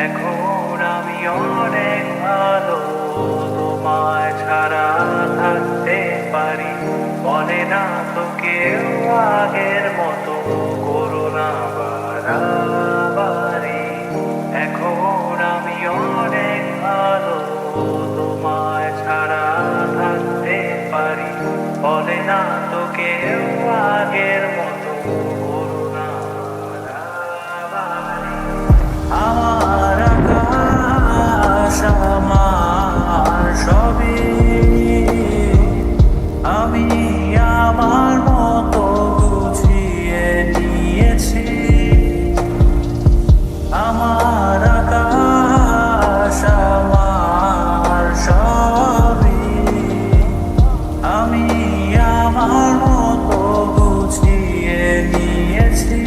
এখন আমি অনেক ভালো, তোমায় ছাড়া থাকতে পারি। বলে না তো কেউ আগের মতো করো না বাড়াবাড়ি। এখন আমি অনেক ভালো, তোমায় ছাড়া থাকতে পারি। বলে না তো কেউ আগের মতো করো না বাড়াবাড়ি। আমার আকাশ আমার সবই, আমি আমার মতো গুছিয়ে নিয়েছি। আমার আকাশ আমার সবই, আমি আমার মতো গুছিয়ে নিয়েছি।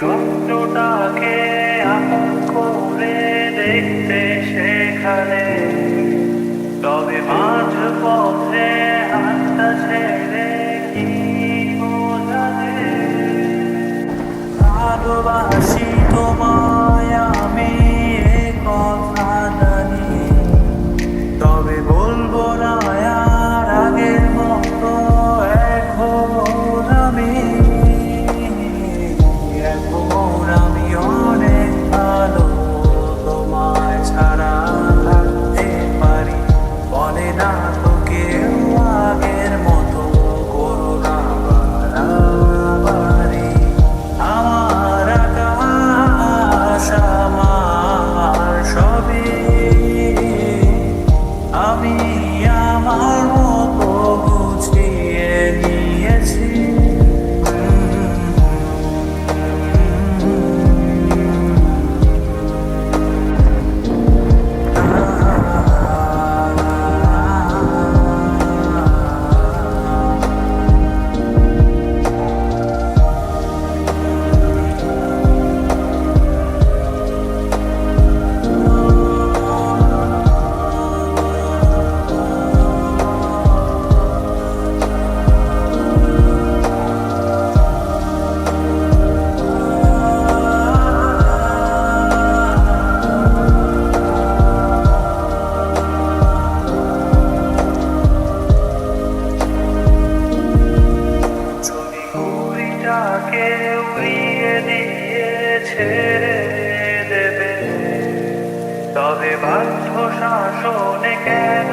স্বপ্নটাকে আপন করে দেখতে সেখানে, তবে মাঝ পথে হাতটা ছেড়ে কি বোঝালে। ভালোবাসি তোমায় আমি, এ কথা জানি, তবে বলবো না আর আগের মতো এখন আমি। এখন আমি অনেক ভালো, তোমায় ছাড়া থাকতে পারি। বলে না তো কেউ আগের মতো করো না বাড়াবাড়ি। আমার আকাশ আমার সবই, আমি আমার মতো গুছিয়ে নিয়েছি। ঘুড়িটাকে উড়িয়ে দিয়ে ছেড়ে দেবে, তবে বাধ্য শাসনে কেন